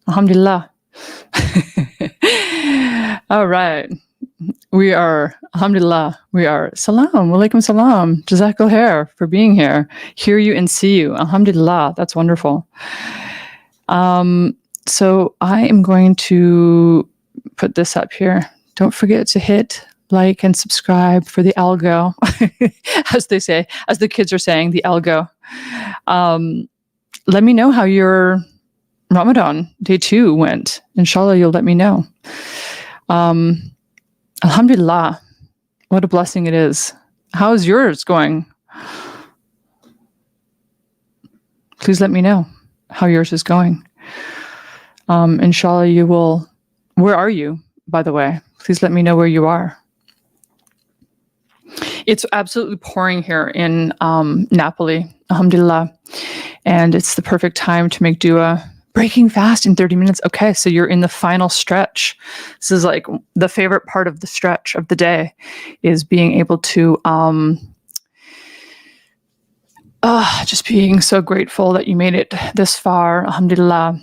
Alhamdulillah. All right. We are, alhamdulillah, we are salam, walaikum salam, jazakallah khair for being here. Hear you and see you. Alhamdulillah, that's wonderful. So I am going to put this up here. Don't forget to hit like and subscribe for the algo, as they say, as the kids are saying, the algo. Let me know how your Ramadan day 2 went. Inshallah, you'll let me know. Alhamdulillah, what a blessing it is. How is yours going? Please let me know how yours is going. Inshallah, you will. Where are you, by the way? Please let me know where you are. It's absolutely pouring here in Napoli, alhamdulillah. And it's the perfect time to make dua. Breaking fast in 30 minutes. Okay, so you're in the final stretch. This is like the favorite part of the stretch of the day, is being able to just being so grateful that you made it this far, alhamdulillah.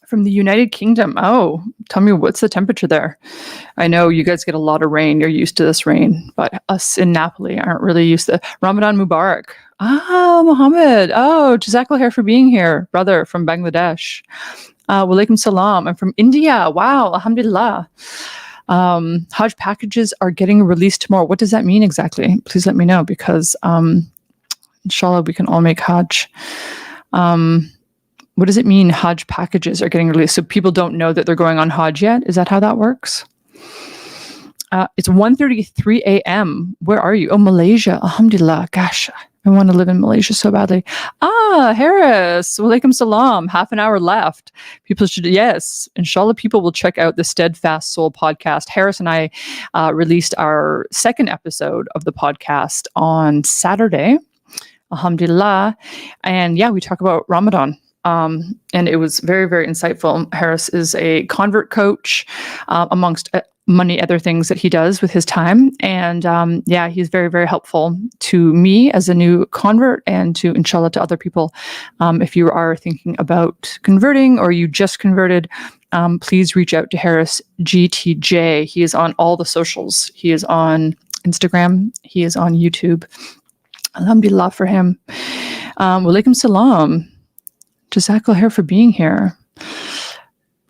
From the United Kingdom. Oh, tell me, what's the temperature there? I know you guys get a lot of rain. You're used to this rain, but us in Napoli aren't really used to. Ramadan Mubarak. Ah, Mohammed. Oh, jazakallah khair for being here, brother from Bangladesh. Walaikum salam. I'm from India. Wow, alhamdulillah. Hajj packages are getting released tomorrow. What does that mean exactly? Please let me know, because inshallah we can all make Hajj. What does it mean Hajj packages are getting released? So people don't know that they're going on Hajj yet? Is that how that works? It's 1:33 a.m. Where are you? Oh, Malaysia. Alhamdulillah. Gosh, I want to live in Malaysia so badly. Harris. Walaikum salam. Half an hour left. People should, yes, inshallah, people will check out the Steadfast Soul podcast. Harris and I released our second episode of the podcast on Saturday. Alhamdulillah. And yeah, we talk about Ramadan. And it was very, very insightful. Harris is a convert coach, amongst many other things that he does with his time. And yeah, he's very, very helpful to me as a new convert, and to, inshallah, to other people. If you are thinking about converting, or you just converted, please reach out to Harris GTJ. He is on all the socials. He is on Instagram. He is on YouTube. Alhamdulillah for him. Walaikum salam. Jazakallah khair for being here.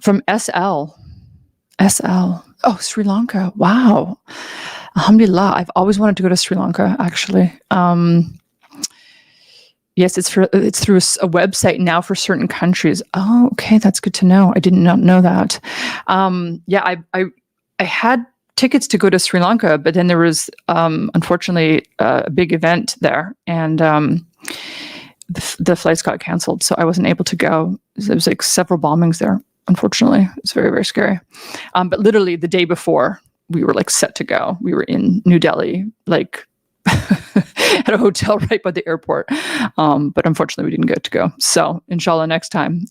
From SL. Oh, Sri Lanka. Wow. Alhamdulillah. I've always wanted to go to Sri Lanka, actually. Yes, it's through a website now for certain countries. Oh, okay. That's good to know. I did not know that. Yeah, I had tickets to go to Sri Lanka, but then there was, unfortunately, a big event there. And the flights got canceled, so I wasn't able to go. There was like several bombings there, unfortunately. It's very, very scary. But literally the day before, we were like set to go. We were in New Delhi, like at a hotel right by the airport. But unfortunately, we didn't get to go. So inshallah, next time.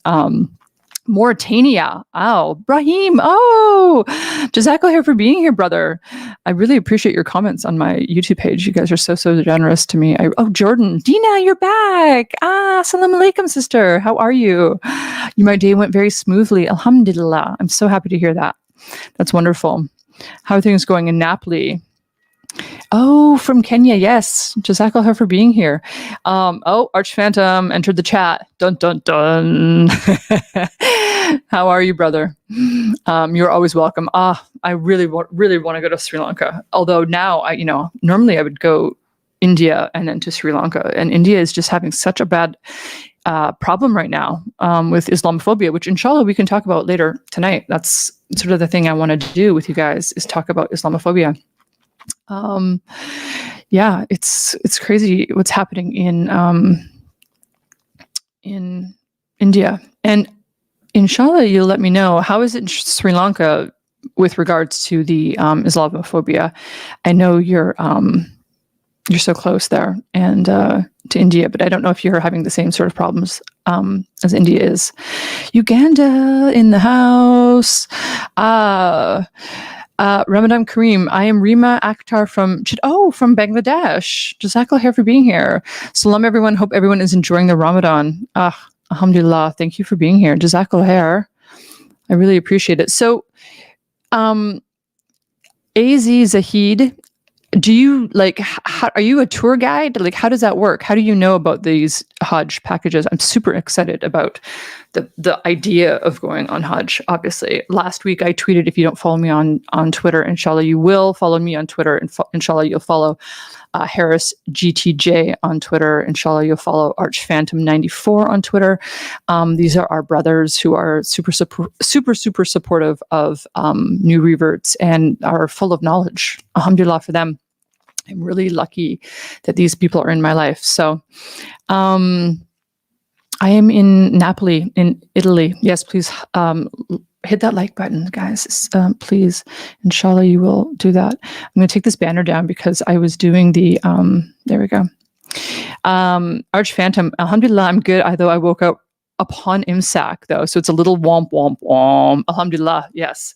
Mauritania. Oh, Brahim. Oh, jazakallah khair for being here, brother. I really appreciate your comments on my YouTube page. You guys are so, so generous to me. Jordan. Dina, you're back. Assalamu alaikum, sister. How are you? My day went very smoothly. Alhamdulillah. I'm so happy to hear that. That's wonderful. How are things going in Napoli? Oh, from Kenya, yes. Jazakallah khair for being here. Arch Phantom entered the chat. Dun, dun, dun. How are you, brother? You're always welcome. I really want to go to Sri Lanka. Although now, normally I would go India and then to Sri Lanka. And India is just having such a bad problem right now with Islamophobia, which inshallah we can talk about later tonight. That's sort of the thing I want to do with you guys, is talk about Islamophobia. Yeah, it's crazy what's happening in India. And inshallah, you'll let me know, how is it in Sri Lanka with regards to the Islamophobia? I know you're so close there and to India, but I don't know if you're having the same sort of problems as India is. Uganda in the house. Ramadan Kareem, I am Rima Akhtar from Bangladesh. Jazakallah khair for being here. Salam everyone, hope everyone is enjoying the Ramadan. Alhamdulillah, thank you for being here. Jazakallah khair. I really appreciate it. So, AZ Zahid, do you are you a tour guide? Like, how does that work? How do you know about these Hajj packages? I'm super excited about the idea of going on Hajj. Obviously, last week I tweeted, if you don't follow me on Twitter, inshallah you will follow me on Twitter, and inshallah you'll follow Harris GTJ on Twitter. Inshallah you'll follow Arch Phantom 94 on Twitter. These are our brothers who are super supportive of new reverts and are full of knowledge. Alhamdulillah for them. I'm really lucky that these people are in my life. So I am in Napoli, in Italy. Yes, please hit that like button, guys. Please, inshallah, you will do that. I'm going to take this banner down because I was doing the, there we go. Arch Phantom, alhamdulillah, I'm good. Although I woke up upon Imsak, though. So it's a little womp, womp, womp. Alhamdulillah, yes.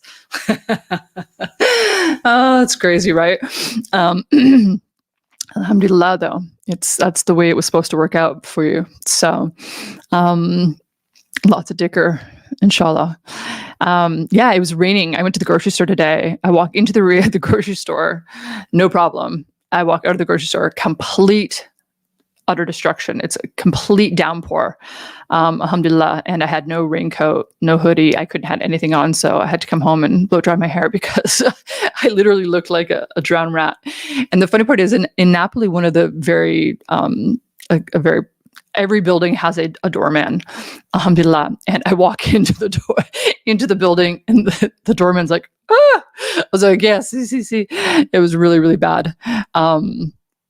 Oh, it's crazy, right? Alhamdulillah, though. That's the way it was supposed to work out for you. So lots of dicker, inshallah. Yeah, it was raining. I went to the grocery store today. I walk into the grocery store, no problem. I walk out of the grocery store, complete utter destruction. It's a complete downpour. Alhamdulillah. And I had no raincoat, no hoodie. I couldn't have anything on. So I had to come home and blow dry my hair because I literally looked like a drowned rat. And the funny part is in Napoli, one of the very, every building has a doorman, alhamdulillah. And I walk into the building, and the doorman's like, ah! I was like, yeah, see. It was really, really bad.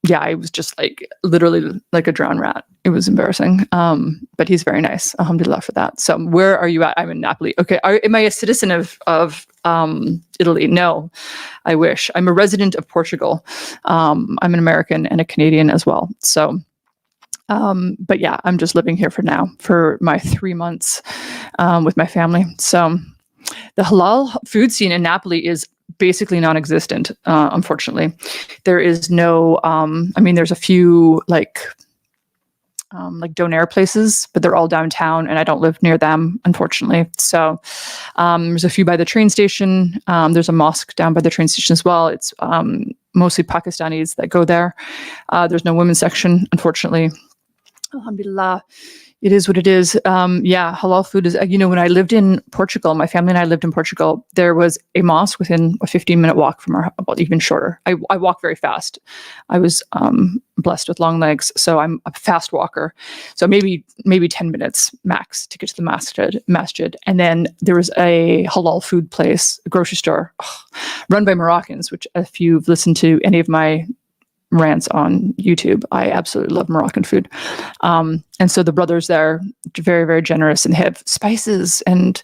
Yeah, I was just like literally like a drowned rat. It was embarrassing. But he's very nice. Alhamdulillah for that. So where are you at? I'm in Napoli. Okay. Am I a citizen of Italy? No, I wish. I'm a resident of Portugal. I'm an American and a Canadian as well. So, but yeah, I'm just living here for now for my 3 months with my family. So the halal food scene in Napoli is basically non-existent, unfortunately. There is no, there's a few like donair places, but they're all downtown and I don't live near them, unfortunately. So there's a few by the train station. There's a mosque down by the train station as well. It's mostly Pakistanis that go there. There's no women's section, unfortunately. Alhamdulillah. It is what it is. Yeah, halal food is, when I lived in Portugal, my family and I lived in Portugal, there was a mosque within a 15-minute walk from our, well, even shorter. I walk very fast. I was blessed with long legs, so I'm a fast walker. So maybe 10 minutes max to get to the masjid. And then there was a halal food place, a grocery store, run by Moroccans, which if you've listened to any of my rants on YouTube, I absolutely love Moroccan food. And so the brothers there, very, very generous, and they have spices and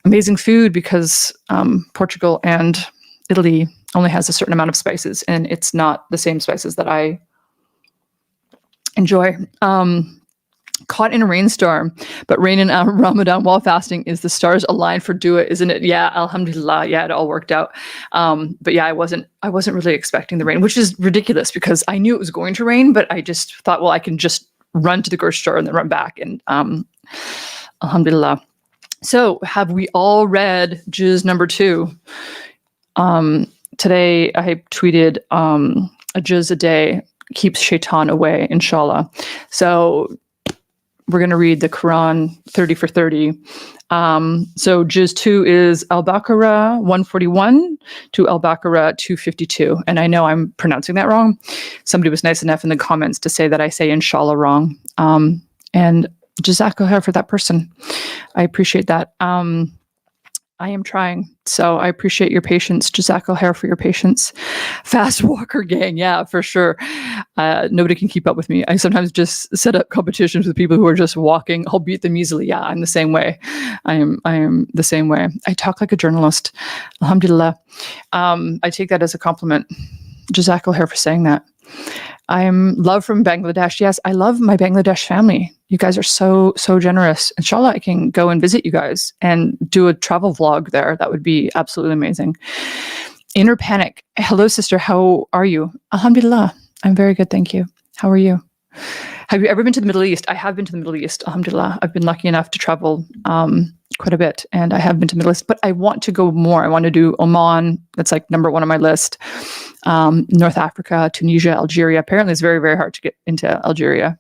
amazing food because Portugal and Italy only has a certain amount of spices, and it's not the same spices that I enjoy. Caught in a rainstorm, but rain in Ramadan while fasting, is the stars aligned for dua, isn't it? Yeah, alhamdulillah. Yeah, it all worked out. But yeah, I wasn't really expecting the rain, which is ridiculous because I knew it was going to rain, but I just thought, well, I can just run to the grocery store and then run back, and alhamdulillah. So have we all read juz number 2? Today I tweeted a juz a day keeps shaitan away, inshallah. So we're going to read the Quran 30 for 30. So juz 2 is Al-Baqarah 141 to Al-Baqarah 252. And I know I'm pronouncing that wrong. Somebody was nice enough in the comments to say that I say inshallah wrong. And jazakallah khair for that person. I appreciate that. I am trying. So I appreciate your patience. Jazakallah khair for your patience. Fast walker gang. Yeah, for sure. Nobody can keep up with me. I sometimes just set up competitions with people who are just walking. I'll beat them easily. Yeah, I'm the same way. I am the same way. I talk like a journalist. Alhamdulillah. I take that as a compliment. Jazakallah khair for saying that. I am love from Bangladesh. Yes, I love my Bangladesh family. You guys are so generous. Inshallah, I can go and visit you guys and do a travel vlog there. That would be absolutely amazing. Inner panic. Hello, sister. How are you? Alhamdulillah. I'm very good. Thank you. How are you? Have you ever been to the Middle East? I have been to the Middle East, alhamdulillah. I've been lucky enough to travel quite a bit, and I have been to the Middle East, but I want to go more. I want to do Oman. That's like number one on my list. North Africa, Tunisia, Algeria. Apparently it's very, very hard to get into Algeria.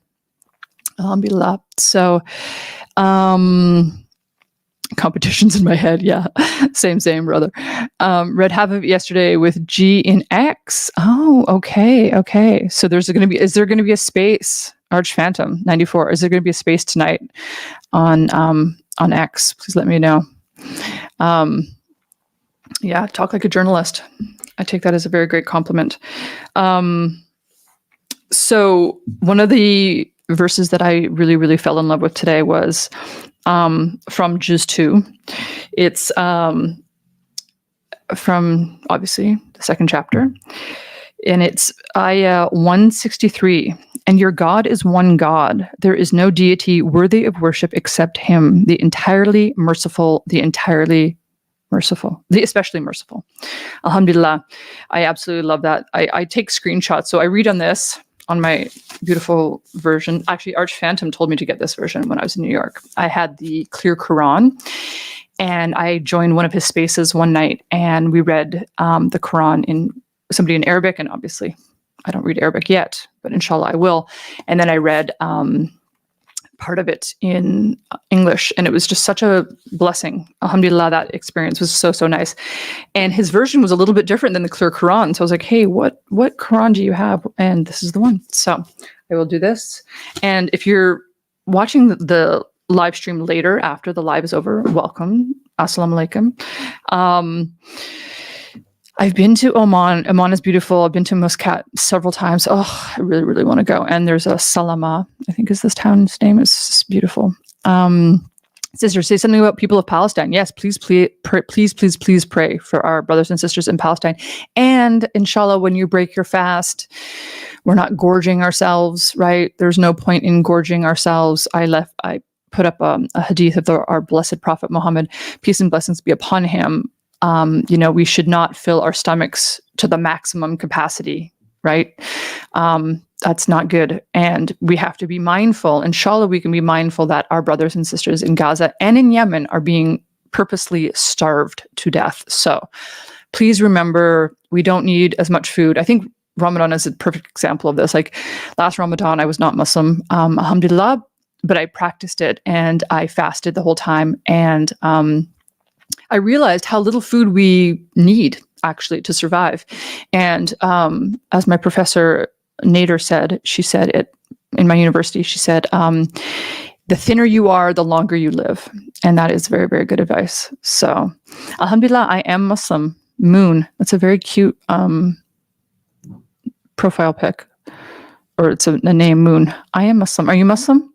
Alhamdulillah. So, competitions in my head. Yeah. Same, brother. Read half of it yesterday with G in X. Oh, okay. So is there going to be a space? Arch Phantom 94. Is there going to be a space tonight on X? Please let me know. Yeah. Talk like a journalist. I take that as a very great compliment. So one of the verses that I really, really fell in love with today was from Juz 2. It's from, obviously, the second chapter. And it's Ayah 163. And your God is one God. There is no deity worthy of worship except him, the especially merciful. Alhamdulillah. I absolutely love that. I take screenshots. So I read on this on my beautiful version. Actually, Arch Phantom told me to get this version when I was in New York. I had the clear Quran, and I joined one of his spaces one night, and we read the Quran in somebody in Arabic, and obviously I don't read Arabic yet, but inshallah I will. And then I read part of it in English, and it was just such a blessing. Alhamdulillah, that experience was so, so nice. And his version was a little bit different than the clear Quran. So I was like, hey, what Quran do you have? And this is the one. So I will do this. And if you're watching the live stream later after the live is over, welcome. Assalamu alaikum. I've been to Oman. Oman is beautiful. I've been to Muscat several times. Oh, I really, really want to go. And there's a Salama, I think is this town's name. It's just beautiful. Sister, say something about people of Palestine. Yes, please pray for our brothers and sisters in Palestine. And inshallah, when you break your fast, we're not gorging ourselves, right? There's no point in gorging ourselves. I put up a hadith of our blessed Prophet Muhammad, peace and blessings be upon him. We should not fill our stomachs to the maximum capacity, right? That's not good. And we have to be mindful. Inshallah, we can be mindful that our brothers and sisters in Gaza and in Yemen are being purposely starved to death. So please remember, we don't need as much food. I think Ramadan is a perfect example of this. Like last Ramadan, I was not Muslim, alhamdulillah, but I practiced it and I fasted the whole time. And I realized how little food we need actually to survive. And as my professor Nader said, she said it in my university, she said, the thinner you are, the longer you live. And that is very, very good advice. So alhamdulillah, I am Muslim. Moon. That's a very cute profile pic. Or it's a name, Moon. I am Muslim. Are you Muslim?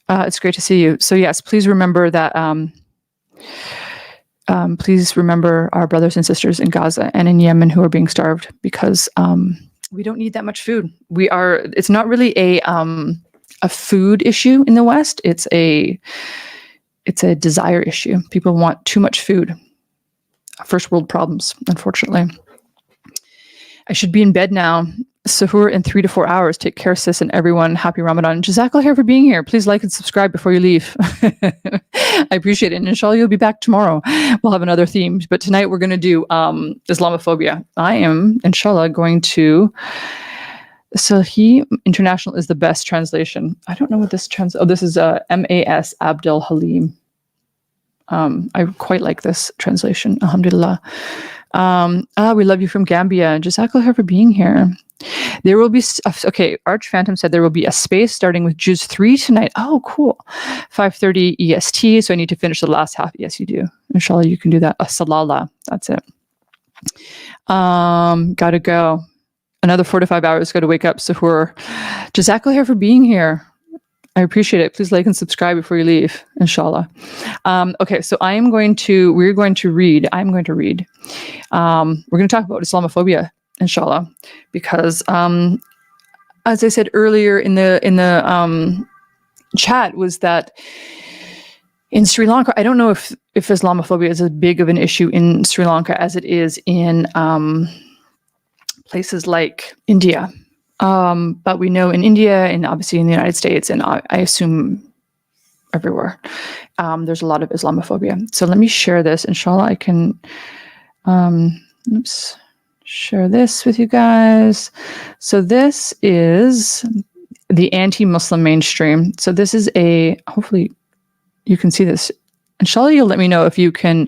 It's great to see you. So yes, please remember that please remember our brothers and sisters in Gaza and in Yemen who are being starved, because we don't need that much food. It's not really a food issue in the West. It's a desire issue. People want too much food. First world problems, unfortunately. I should be in bed now. Suhoor in 3 to 4 hours. Take care, sis, and everyone. Happy Ramadan. Jazakallah khair for being here. Please like and subscribe before you leave. I appreciate it. And inshallah, you'll be back tomorrow. We'll have another theme. But tonight we're going to do Islamophobia. I am, inshallah, going to... Sahih International is the best translation. I don't know what this this is M.A.S. Abdel Halim. I quite like this translation. Alhamdulillah. We love you from Gambia. Jazakallah khair for being here. There will be, okay, Arch Phantom said there will be a space starting with Juz 3 tonight. Oh, cool. 5:30 EST, so I need to finish the last half. Yes, you do. Inshallah, you can do that. Salala, that's it. Gotta go. Another 4 to 5 hours, gotta wake up. Suhoor. Jazakallah khair for being here. I appreciate it. Please like and subscribe before you leave, inshallah. Okay, so we're going to read. We're going to talk about Islamophobia, inshallah, because as I said earlier in the chat, was that in Sri Lanka, I don't know if Islamophobia is as big of an issue in Sri Lanka as it is in places like India. But we know in India and obviously in the United States, and I assume everywhere, there's a lot of Islamophobia. So let me share this. Inshallah, I can share this with you guys. So this is the anti-Muslim mainstream. So this is hopefully you can see this. Inshallah, you'll let me know if you can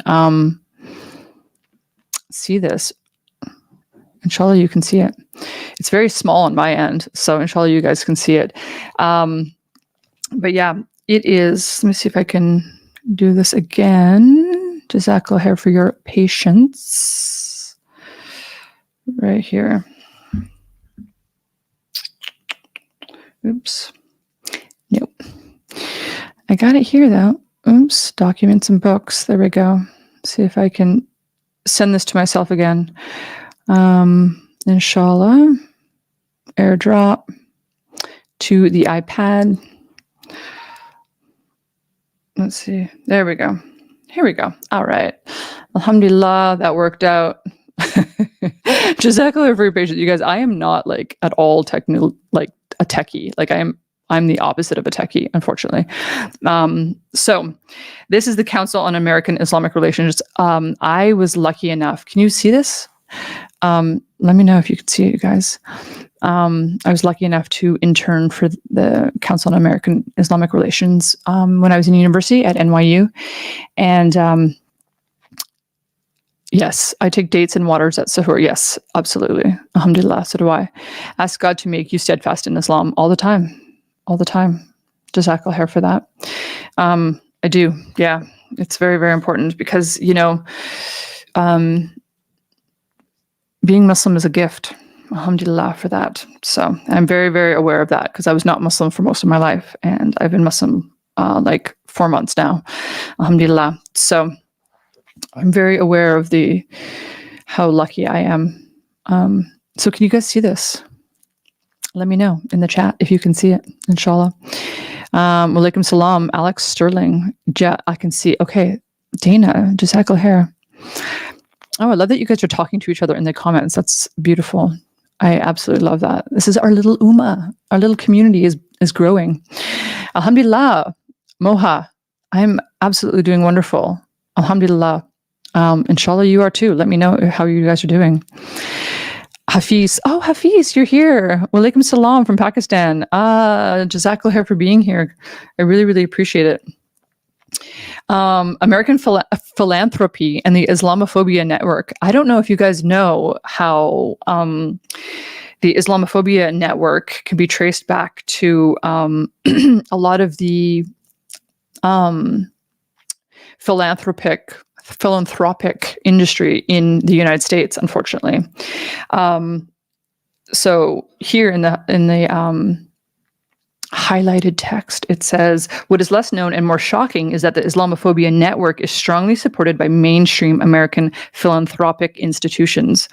see this. Inshallah, you can see it. It's very small on my end, so inshallah, you guys can see it. But yeah, it is. Let me see if I can do this again. Jazakallah khair for your patience. Right here. Oops. Nope. I got it here though. Oops. Documents and books. There we go. See if I can send this to myself again. Inshallah. AirDrop to the iPad. Let's see. There we go. Here we go. All right. Alhamdulillah, that worked out. Jazakallah for your patience. You guys, I am not like at all technical, like a techie. Like I'm the opposite of a techie, unfortunately. So this is the Council on American Islamic Relations. I was lucky enough. Can you see this? Let me know if you can see it, you guys. I was lucky enough to intern for the Council on American Islamic Relations when I was in university at NYU. And yes, I take dates and waters at Sahur. Yes, absolutely. Alhamdulillah, so do I. Ask God to make you steadfast in Islam all the time. All the time. Jazakallah khair for that. I do. Yeah, it's very, very important because, you know, being Muslim is a gift. Alhamdulillah for that. So I'm very, very aware of that because I was not Muslim for most of my life and I've been Muslim like 4 months now. Alhamdulillah. So I'm very aware of how lucky I am. So can you guys see this? Let me know in the chat if you can see it, inshallah. Walaikum salam, Alex Sterling. I can see. Okay, Dana, Jazakallah khair. Oh, I love that you guys are talking to each other in the comments. That's beautiful. I absolutely love that. This is our little Ummah. Our little community is growing. Alhamdulillah. Moha, I'm absolutely doing wonderful. Alhamdulillah. Inshallah, you are too. Let me know how you guys are doing. Hafiz. Oh, Hafiz, you're here. Walaikum salam from Pakistan. Jazakallah khair for being here. I really, really appreciate it. American Philanthropy and the Islamophobia Network. I don't know if you guys know how the Islamophobia Network can be traced back to a lot of the philanthropic industry in the United States, unfortunately. So here in the highlighted text, it says, what is less known and more shocking is that the Islamophobia Network is strongly supported by mainstream American philanthropic institutions.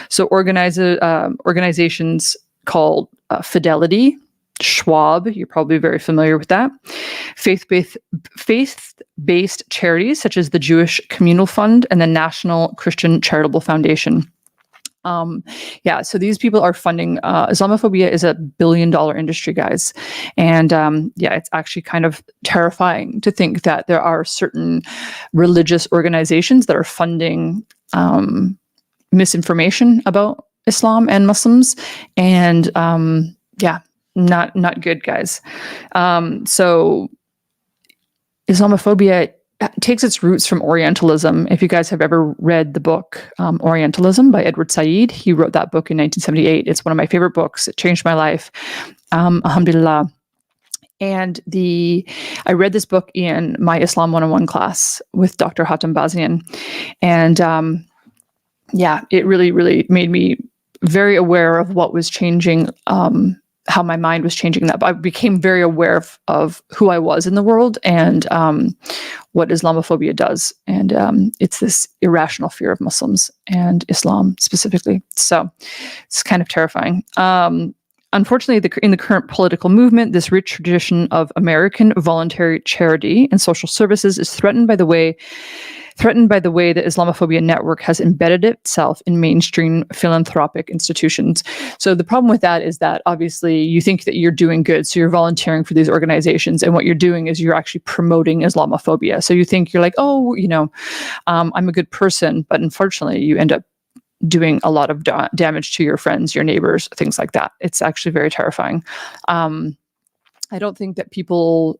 So organizations called Fidelity, Schwab, you're probably very familiar with that, faith-based charities such as the Jewish Communal Fund and the National Christian Charitable Foundation. So these people are funding, Islamophobia is $1 billion industry, guys. And it's actually kind of terrifying to think that there are certain religious organizations that are funding misinformation about Islam and Muslims. And not good, guys. So Islamophobia takes its roots from Orientalism. If you guys have ever read the book Orientalism by Edward Said, he wrote that book in 1978. It's one of my favorite books. It changed my life. Alhamdulillah. And I read this book in my Islam 101 class with Dr. Hatem Bazian. And it really, really made me very aware of what was changing, how my mind was changing. That I became very aware of who I was in the world and what Islamophobia does. And it's this irrational fear of Muslims and Islam specifically. So it's kind of terrifying. Unfortunately, in the current political movement, this rich tradition of American voluntary charity and social services is threatened by the way threatened by the way the Islamophobia network has embedded itself in mainstream philanthropic institutions. So the problem with that is that obviously you think that you're doing good, so you're volunteering for these organizations, and what you're doing is you're actually promoting Islamophobia. So you think you're like, oh, I'm a good person, but unfortunately you end up doing a lot of damage to your friends, your neighbors, things like that. It's actually very terrifying. I don't think that people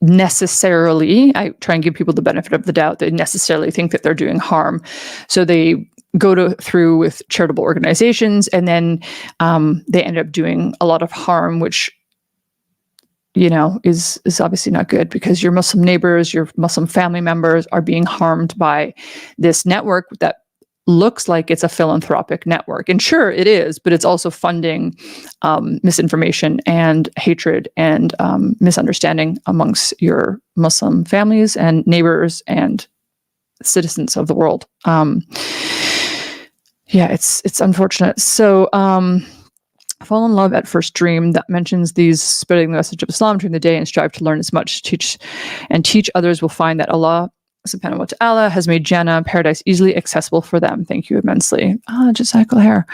necessarily, I try and give people the benefit of the doubt, they necessarily think that they're doing harm. So they go through with charitable organizations, and then they end up doing a lot of harm, which is obviously not good, because your Muslim neighbors, your Muslim family members are being harmed by this network that looks like it's a philanthropic network. And sure, it is, but it's also funding misinformation and hatred and misunderstanding amongst your Muslim families and neighbors and citizens of the world. It's unfortunate. So Fall in Love at First Dream, that mentions these spreading the message of Islam during the day and strive to learn as much and teach others will find that Allah subhanahu wa ta'ala has made Jannah, paradise, easily accessible for them. Thank you immensely. Jazakallah khair.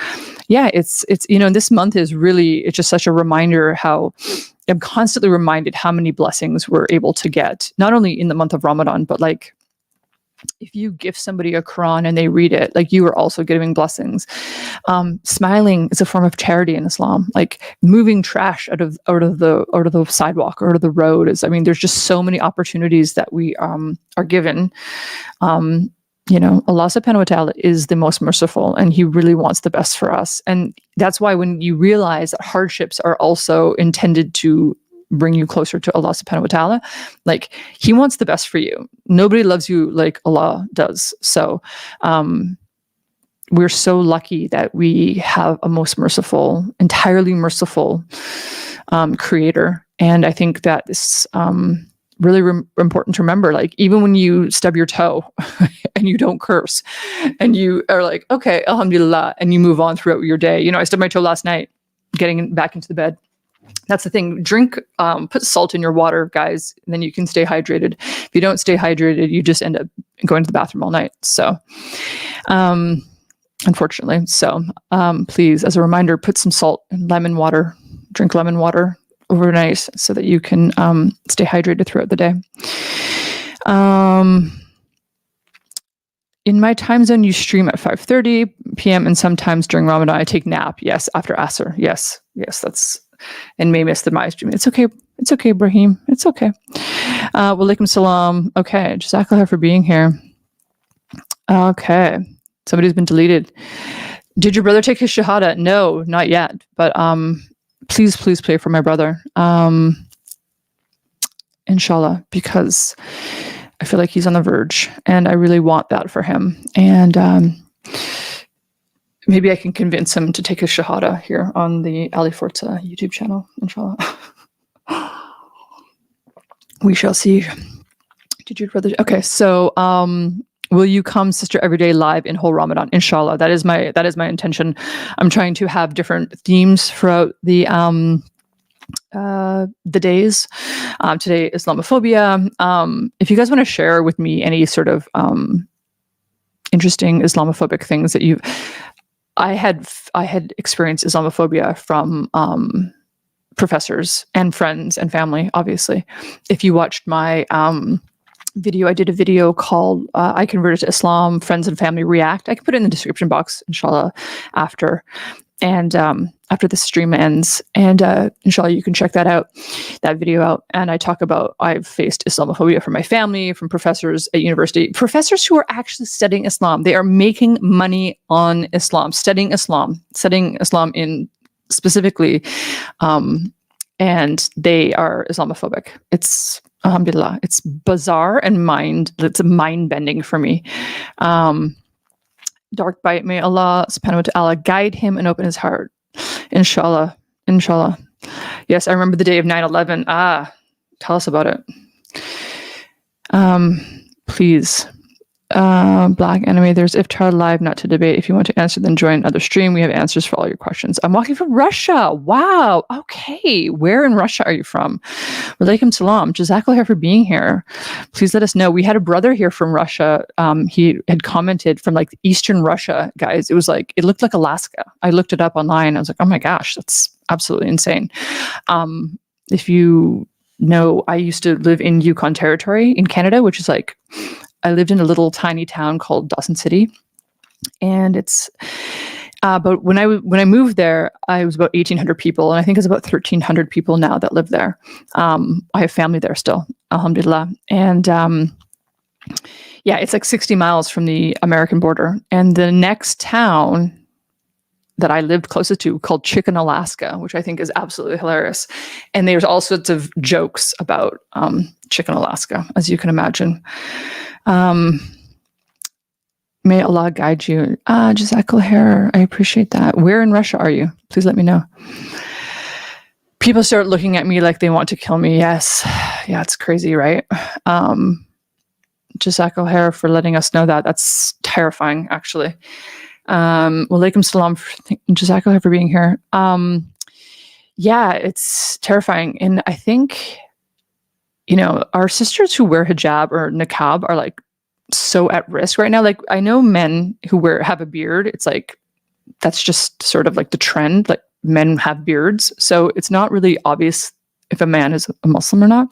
Yeah, it's this month is really, it's just such a reminder how I'm constantly reminded how many blessings we're able to get, not only in the month of Ramadan, but like if you give somebody a Quran and they read it, like you are also giving blessings. Smiling is a form of charity in Islam. Like moving trash out of the sidewalk or out of the road is. I mean, there's just so many opportunities that we are given. Allah subhanahu wa ta'ala is the most merciful, and He really wants the best for us. And that's why when you realize that hardships are also intended to bring you closer to Allah subhanahu wa ta'ala, like He wants the best for you. Nobody loves you like Allah does. So we're so lucky that we have a most merciful, entirely merciful creator. And I think that it's really important to remember, like even when you stub your toe and you don't curse and you are like, okay, alhamdulillah, and you move on throughout your day. I stubbed my toe last night getting back into the bed. That's the thing. Drink, put salt in your water, guys, and then you can stay hydrated. If you don't stay hydrated, you just end up going to the bathroom all night. So, unfortunately. So, please, as a reminder, put some salt in lemon water. Drink lemon water overnight so that you can stay hydrated throughout the day. In my time zone, you stream at 5:30 p.m. and sometimes during Ramadan, I take nap. Yes, after Asr. Yes, that's. And may miss the my stream. It's okay. It's okay, Brahim. It's okay. Walaikum salam. Okay. Jazakallah for being here. Okay. Somebody's been deleted. Did your brother take his shahada? No, not yet. But please pray for my brother. Inshallah, because I feel like he's on the verge and I really want that for him. And maybe I can convince him to take his shahada here on the Ali Forza YouTube channel, inshallah. We shall see. Did you brother? Okay, so will you come, sister, every day live in whole Ramadan? Inshallah, that is my intention. I'm trying to have different themes throughout the days. Today, Islamophobia. If you guys want to share with me any sort of interesting Islamophobic things that you've I had experienced Islamophobia from professors and friends and family, obviously. If you watched my video, I did a video called I Converted to Islam, Friends and Family React. I can put it in the description box, inshallah, after. And after the stream ends. And inshallah, you can check that video out. And I talk about, I've faced Islamophobia from my family, from professors at university, professors who are actually studying Islam. They are making money on Islam, studying Islam in specifically, and they are Islamophobic. It's, alhamdulillah, it's bizarre and it's mind-bending for me. Dark bite, may Allah subhanahu wa ta'ala guide him and open his heart. Inshallah. Yes, I remember the day of 9/11. Tell us about it. Please. Black Enemy, there's Iftar live, not to debate. If you want to answer, then join another stream. We have answers for all your questions. I'm walking from Russia. Wow. Okay. Where in Russia are you from? Walaikum salam. Jazakallah for being here. Please let us know. We had a brother here from Russia. He had commented from like Eastern Russia, guys. It was like, it looked like Alaska. I looked it up online. I was like, oh my gosh, that's absolutely insane. If you know, I used to live in Yukon Territory in Canada, which is like, I lived in a little tiny town called Dawson City, and it's. But when I moved there, I was about 1,800 people, and I think it's about 1,300 people now that live there. I have family there still, alhamdulillah, and yeah, it's like 60 miles from the American border, and the next town that I lived closest to called Chicken, Alaska, which I think is absolutely hilarious. And there's all sorts of jokes about Chicken, Alaska, as you can imagine. May Allah guide you. Jazakallah, I appreciate that. Where in Russia are you? Please let me know. People start looking at me like they want to kill me. Yes. Yeah, it's crazy, right? Jazakallah for letting us know that. That's terrifying, actually. Walaikum salam. Jazakallah for being here. Yeah, it's terrifying. And I think, you know, our sisters who wear hijab or niqab are like so at risk right now. Like, I know men who have a beard. It's like, that's just sort of like the trend. Like, men have beards. So it's not really obvious if a man is a Muslim or not.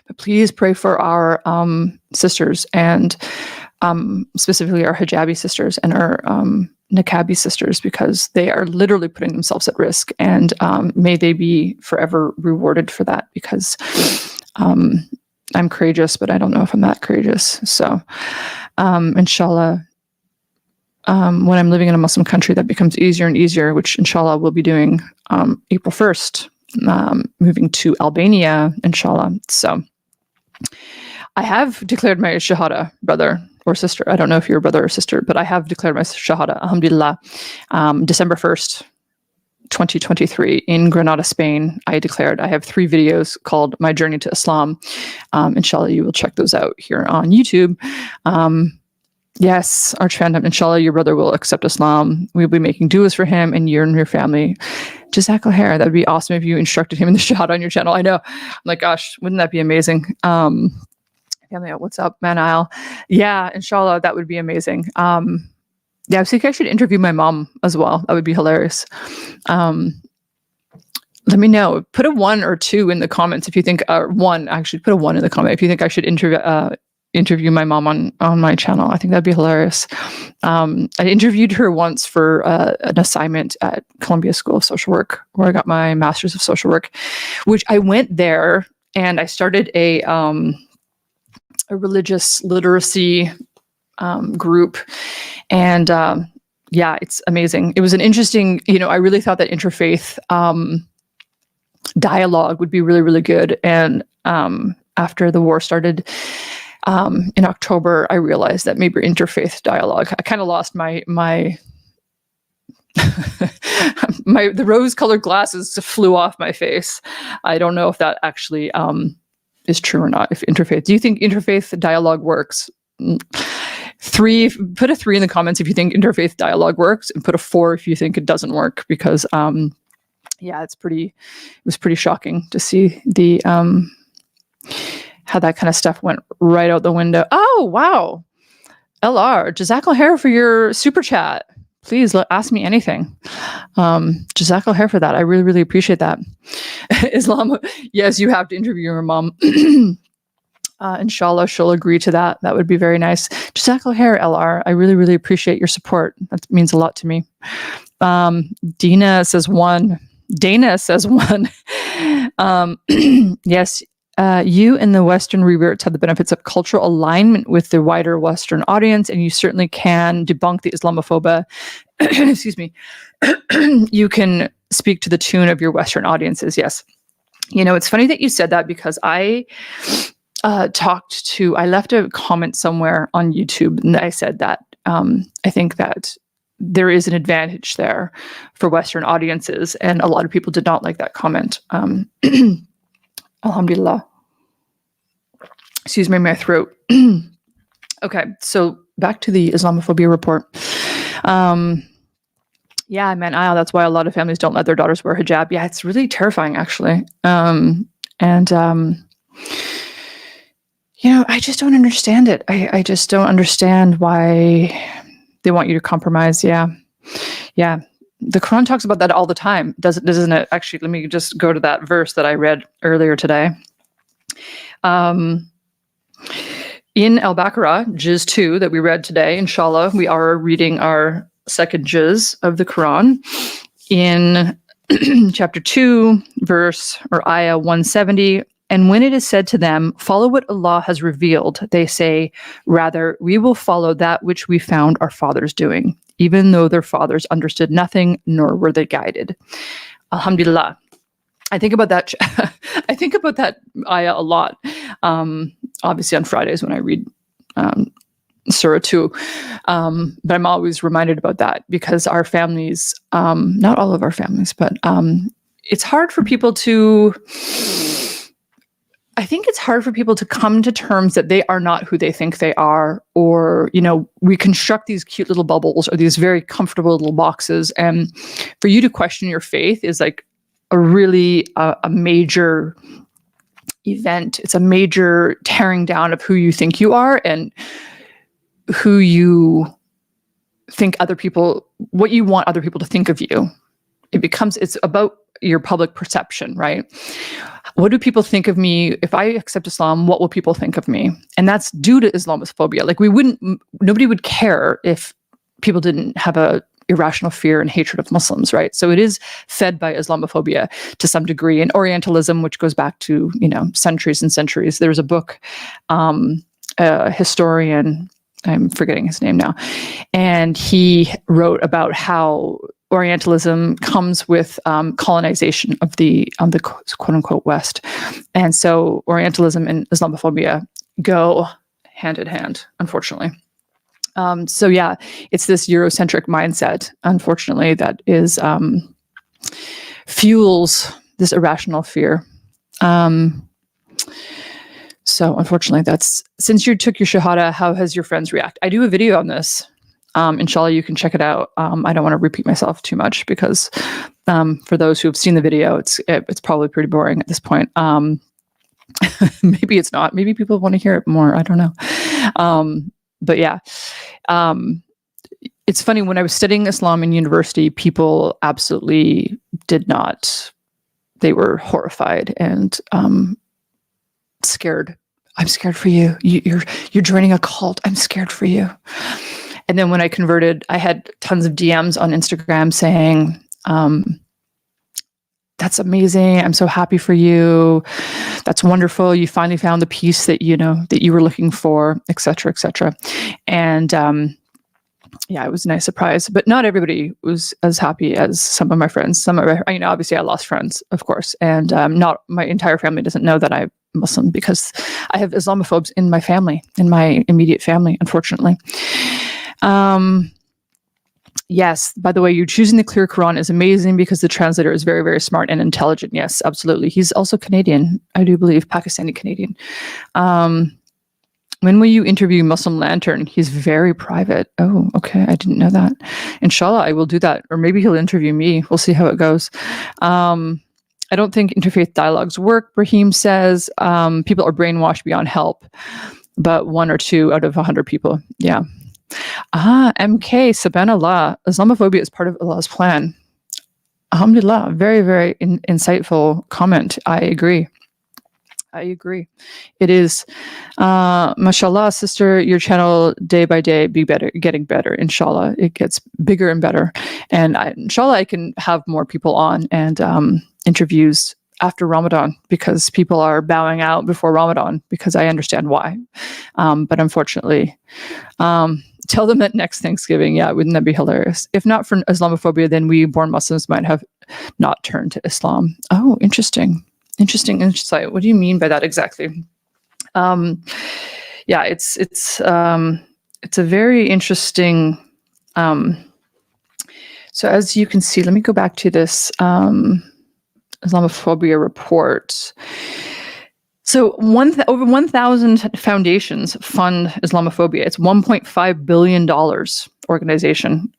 But please pray for our sisters, and specifically our hijabi sisters and our niqabi sisters, because they are literally putting themselves at risk, and may they be forever rewarded for that, because I'm courageous, but I don't know if I'm that courageous. So inshallah, when I'm living in a Muslim country, that becomes easier and easier, which inshallah we'll be doing April 1st, moving to Albania, inshallah. So I have declared my shahada, brother or sister. I don't know if you're a brother or sister, but I have declared my shahada, alhamdulillah, December 1st, 2023 in Granada, Spain. I declared. I have 3 videos called My Journey to Islam. Inshallah, you will check those out here on YouTube. Yes, Archfandom, inshallah, your brother will accept Islam. We'll be making duas for him and you and your family. Jazakallah, that would be awesome if you instructed him in the shahada on your channel. I know. I'm like, gosh, wouldn't that be amazing? Family, what's up, man? I'll. Yeah, inshallah, that would be amazing. Yeah, I think I should interview my mom as well. That would be hilarious. Let me know. Put a 1 or 2 in the comments if you think, 1, actually, put a 1 in the comment if you think I should interview my mom on my channel. I think that'd be hilarious. I interviewed her once for an assignment at Columbia School of Social Work, where I got my master's of social work, which I went there and I started a religious literacy group. And yeah, it's amazing. It was an interesting, I really thought that interfaith dialogue would be really, really good. And after the war started, in October, I realized that maybe interfaith dialogue, I kind of lost my the rose-colored glasses flew off my face. I don't know if that actually is true or not. If interfaith, do you think interfaith dialogue works? 3, put a 3 in the comments if you think interfaith dialogue works, and put a 4 if you think it doesn't work, because yeah, it was pretty shocking to see the how that kind of stuff went right out the window. Oh, wow. LR, Jazakallah for your super chat. Please ask me anything. Jazakallah for that. I really, really appreciate that. Islam, yes, you have to interview your mom. Inshallah, she'll agree to that. That would be very nice. Jazakallah LR, I really, really appreciate your support. That means a lot to me. Dana says 1. Yes, you and the Western reverts have the benefits of cultural alignment with the wider Western audience, and you certainly can debunk the Islamophobia. Excuse me. You can speak to the tune of your Western audiences. Yes. It's funny that you said that, because I I left a comment somewhere on YouTube, and I said that I think that there is an advantage there for Western audiences, and a lot of people did not like that comment. Alhamdulillah. Excuse me, my throat. Okay, so back to the Islamophobia report. Yeah, man, that's why a lot of families don't let their daughters wear hijab. Yeah, it's really terrifying, actually. I just don't understand it. I just don't understand why they want you to compromise. Yeah. The Quran talks about that all the time, doesn't it? Actually, let me just go to that verse that I read earlier today. In Al-Baqarah, Juz 2, that we read today, inshallah, we are reading our second Juz of the Quran. In chapter 2, verse or ayah 170, and when it is said to them, follow what Allah has revealed, they say, rather, we will follow that which we found our fathers doing, even though their fathers understood nothing, nor were they guided. Alhamdulillah. I think about that. I think about that ayah a lot. Obviously, on Fridays when I read Surah 2, but I'm always reminded about that because our families, not all of our families, but it's hard for people to. I think it's hard for people to come to terms that they are not who they think they are, or, we construct these cute little bubbles or these very comfortable little boxes. And for you to question your faith is like a really a major event. It's a major tearing down of who you think you are and who you think other people, what you want other people to think of you. It's about your public perception, right? What do people think of me? If I accept Islam, what will people think of me? And that's due to Islamophobia. Like nobody would care if people didn't have a irrational fear and hatred of Muslims, right? So it is fed by Islamophobia to some degree, and Orientalism, which goes back to, centuries and centuries. There's a book, a historian, I'm forgetting his name now, and he wrote about how Orientalism comes with colonization of the quote unquote West. And so Orientalism and Islamophobia go hand in hand, unfortunately. So yeah, it's this Eurocentric mindset, unfortunately, that is fuels this irrational fear. So unfortunately, since you took your Shahada, how has your friends react? I do a video on this. Inshallah, you can check it out. I don't want to repeat myself too much because for those who have seen the video, it's probably pretty boring at this point. Maybe it's not. Maybe people want to hear it more. I don't know. But yeah, it's funny. When I was studying Islam in university, people absolutely did not. They were horrified and scared. I'm scared for you. You're joining a cult. I'm scared for you. And then when I converted, I had tons of DMs on Instagram saying, that's amazing. I'm so happy for you. That's wonderful. You finally found the peace that you were looking for, et cetera, et cetera. And yeah, it was a nice surprise, but not everybody was as happy as some of my friends. Obviously I lost friends, of course. And not my entire family doesn't know that I'm Muslim because I have Islamophobes in my family, in my immediate family, unfortunately. Yes, by the way, you choosing the clear Quran is amazing because the translator is very, very smart and intelligent. Yes, absolutely. He's also Canadian, I do believe, Pakistani Canadian. When will you interview Muslim Lantern? He's very private. Oh, okay. I didn't know that. Inshallah, I will do that. Or maybe he'll interview me. We'll see how it goes. I don't think interfaith dialogues work, Brahim says. People are brainwashed beyond help, but 1 or 2 out of 100 people. Yeah. MK, subhanallah, Islamophobia is part of Allah's plan. Alhamdulillah, very, very insightful comment. I agree. It is. Mashallah, sister, your channel day by day getting better. Inshallah, it gets bigger and better. And inshallah, I can have more people on and interviews after Ramadan because people are bowing out before Ramadan because I understand why. But unfortunately, tell them that next Thanksgiving, yeah, wouldn't that be hilarious? If not for Islamophobia, then we born Muslims might have not turned to Islam. Oh, interesting insight. What do you mean by that exactly? Yeah, it's a very interesting. So as you can see, let me go back to this Islamophobia report. So over 1,000 foundations fund Islamophobia. It's $1.5 billion organization,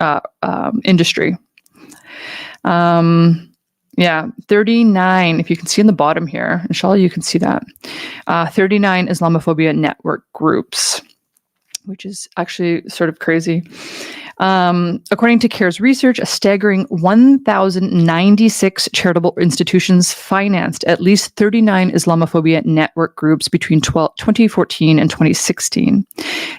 industry. Yeah, 39, if you can see in the bottom here, Insha'Allah you can see that. 39 Islamophobia network groups, which is actually sort of crazy. According to CARE's research, a staggering 1,096 charitable institutions financed at least 39 Islamophobia network groups between 2014 and 2016.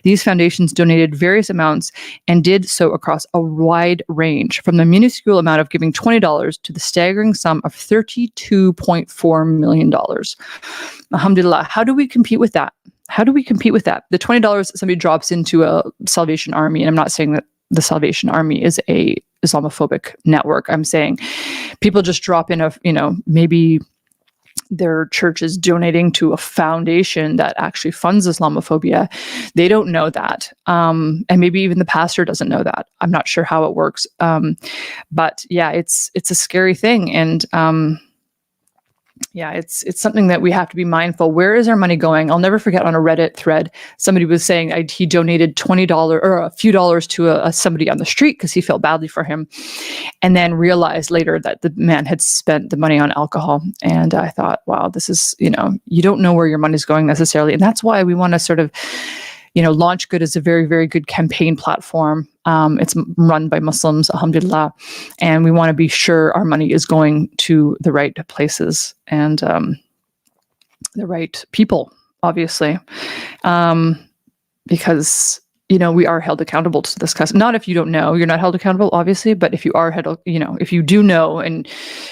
These foundations donated various amounts and did so across a wide range, from the minuscule amount of giving $20 to the staggering sum of $32.4 million. Alhamdulillah. How do we compete with that? How do we compete with that? The $20 somebody drops into a Salvation Army, and I'm not saying that the Salvation Army is a Islamophobic network. I'm saying people just drop in maybe their church is donating to a foundation that actually funds Islamophobia. They don't know that. And maybe even the pastor doesn't know that. I'm not sure how it works. But yeah, it's a scary thing. And yeah, it's something that we have to be mindful. Where is our money going? I'll never forget, on a Reddit thread, somebody was saying he donated $20 or a few dollars to somebody on the street because he felt badly for him, and then realized later that the man had spent the money on alcohol. And I thought, wow, this is, you don't know where your money's going necessarily. And that's why we want to sort of, Launch Good is a very, very good campaign platform. It's run by Muslims, alhamdulillah, and we want to be sure our money is going to the right places and the right people, obviously, because we are held accountable to this custom. Not if you don't know, you're not held accountable, obviously, but if you are held, if you do know, and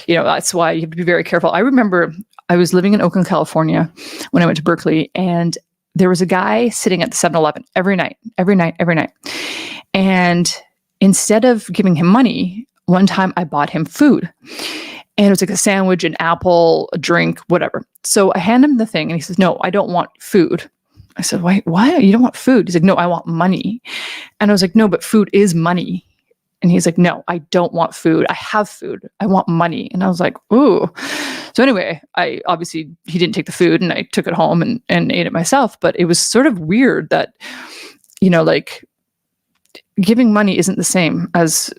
that's why you have to be very careful. I remember I was living in Oakland, California, when I went to Berkeley, and there was a guy sitting at the 7-Eleven every night. And instead of giving him money, one time I bought him food. And it was like a sandwich, an apple, a drink, whatever. So I hand him the thing and he says, "No, I don't want food." I said, "Wait, why? You don't want food?" He's like, "No, I want money." And I was like, "No, but food is money." And he's like, "No, I don't want food. I have food. I want money." And I was like, ooh. So anyway, he didn't take the food, and I took it home and ate it myself. But it was sort of weird that, giving money isn't the same as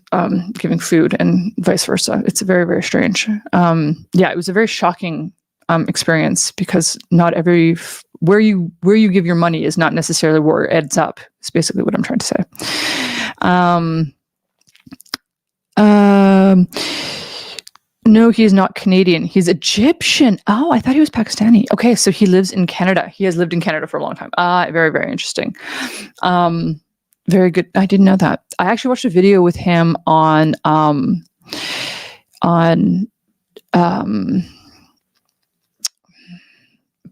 giving food, and vice versa. It's very, very strange. It was a very shocking experience, because not where you give your money is not necessarily where it ends up. It's basically what I'm trying to say. No, he is not Canadian. He's Egyptian. Oh, I thought he was Pakistani. Okay, so he lives in Canada. He has lived in Canada for a long time. Very, very interesting. Very good. I didn't know that. I actually watched a video with him on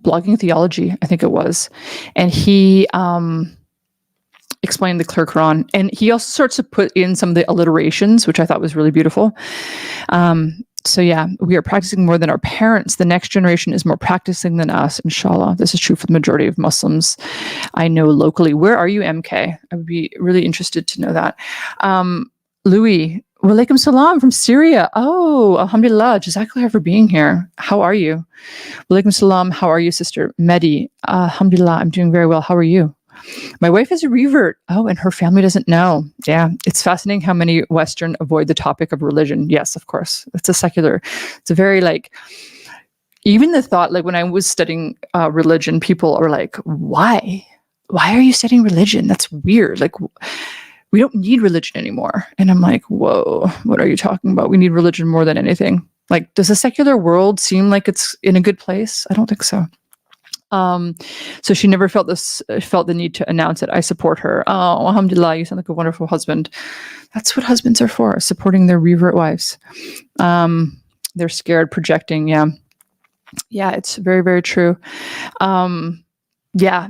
Blogging Theology, I think it was, and he explained the Clear Quran, and he also starts to put in some of the alliterations, which I thought was really beautiful. So yeah, we are practicing more than our parents. The next generation is more practicing than us, inshallah. This is true for the majority of Muslims I know locally. Where are you, MK? I would be really interested to know that. Louis, walaikum salam from Syria. Oh, alhamdulillah, jazakallah for being here. How are you? Walaikum salam. How are you, sister? Mehdi, alhamdulillah, I'm doing very well. How are you? My wife is a revert. Oh, and her family doesn't know. Yeah, it's fascinating how many Western avoid the topic of religion. Yes, of course. It's a very even the thought, when I was studying religion, people are like, why? Why are you studying religion? That's weird. We don't need religion anymore. And I'm like, whoa, what are you talking about? We need religion more than anything. Does the secular world seem like it's in a good place? I don't think so. So she never felt the need to announce it. I support her. Oh, alhamdulillah, you sound like a wonderful husband. That's what husbands are for, supporting their revert wives. They're scared, projecting. Yeah. Yeah, it's very, very true. Yeah.